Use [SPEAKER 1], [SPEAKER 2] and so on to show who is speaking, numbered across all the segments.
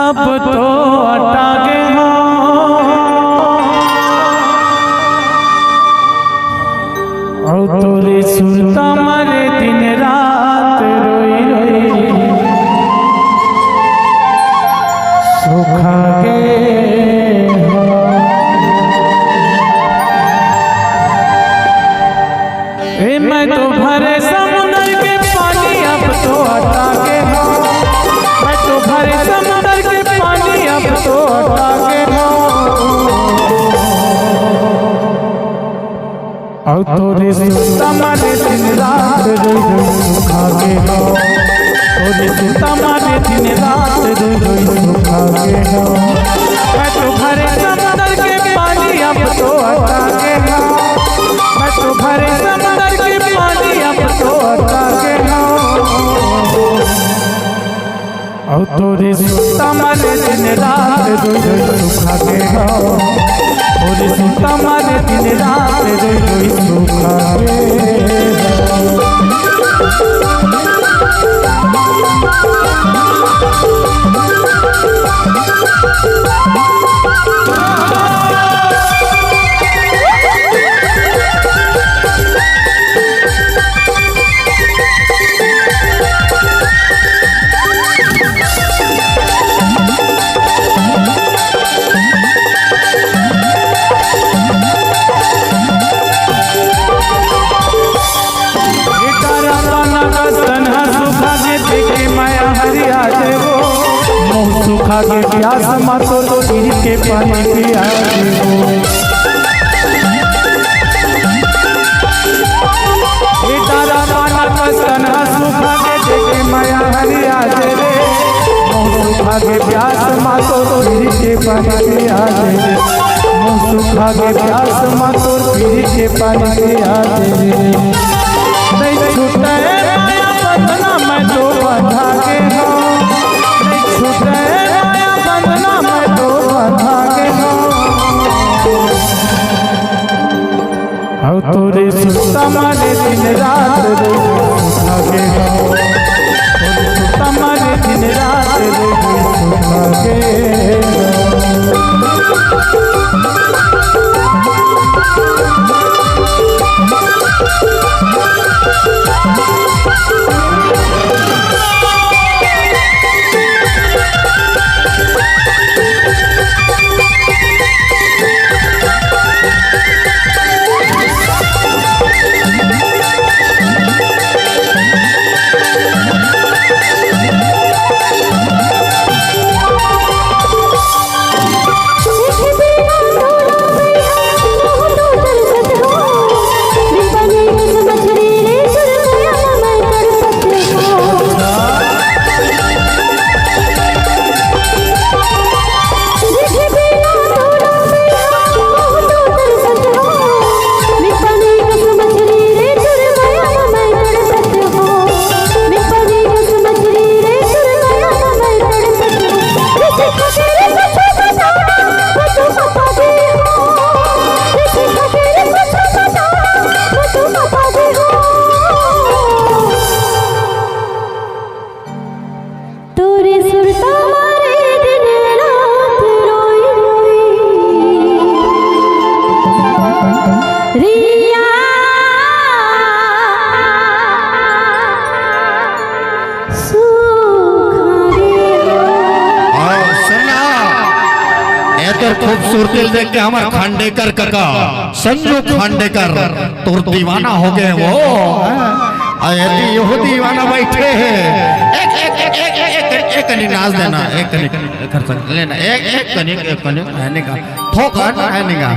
[SPEAKER 1] अब तो अटागे हो और तोरे सुनता मारे दिन रात रोई रोई सुखा गे हो। ए मैं तो भरे समुद्र के पानी अब तो अटागे हो, मैं तो भरे समुद्र के पानी अब तो अटागे हो और तोरे सुनता मारे दिन रात रोई रोई सुखा गे हो, तोरे सुनता मारे दिन रात रोई रोई सुखा गे हो। मैं तो भरे समुद्र के पानी अब तो अटागे हो, मैं तो भरे समुद्र के पानी अब तो अटागे हो और तोरे सुनता मारे दिन रात रोई रोई सुखा गे हो, तोरे सुनता मारे दिन रात रोई रोई सुखा गे हो। सुखा के प्यास मातो तो गिर के पानी पिया देवो। तारा पाना पसना सुखा के देखे माया हरिया दे रे, सुखा के प्यास मातो तो गिर के पानी पिया दे, सुखा के प्यास मातो गिर के पानी पिया दे। नहीं छूटे माया बंधना मैं तो बंधा के हो, नहीं छूटे माया बंधना मैं तो बंधा के हो और तोरे सुनता मारे दिन रात रोई सुखा गे हो, तोरे सुनता मारे दिन रात रोई सुखा गे हो।
[SPEAKER 2] खूबसूरती देख के हमारे खांडेकर काका संजू खांडेकर तोर दीवाना हो गए वो। यही दीवाना बैठे हैं। एक कनिक नाच देना, एक कनिक कर लेना, एक कनिक रहने का ठोक रहने का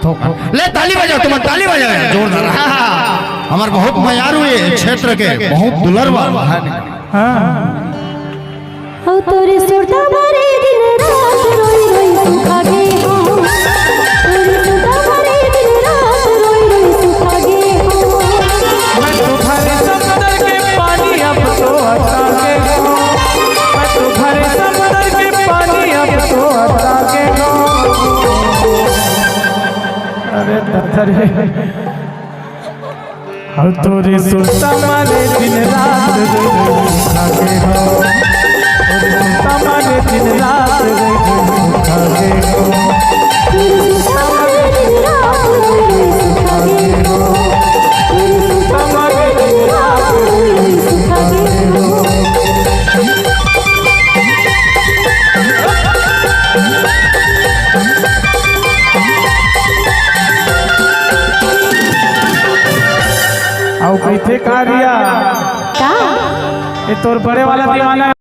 [SPEAKER 2] ठोक ले। ताली बजाओ, तुम ताली बजाओ जोरदार। हमारे बहुत मयार हुए क्षेत्र के बहुत दुलरवा
[SPEAKER 3] हो तोरे सुरता मारे दिन रात रोई रोई सुखा गे हो, तोरे सुरता मारे दिन रात रोई रोई सुखा गे हो।
[SPEAKER 1] मैं तो भरे समुद्र के पानी अब तो अटागे हो, मैं तो भरे समुद्र के पानी अब तो अटागे हो। अरे दत्तरे हो तोरे सुरता मारे दिन रात रोई रोई सुखा गे हो, तमारे दिन रात रोई रोई सुखा गे हो
[SPEAKER 3] तेरे सुता भरे दिन रात रोई रोई सुखा गे हो तेरे सुता भरे दिन रात रोई रोई सुखा गे हो
[SPEAKER 1] आओ कैसे कारिया
[SPEAKER 3] का
[SPEAKER 1] ये तोर बड़े वाला दीवाना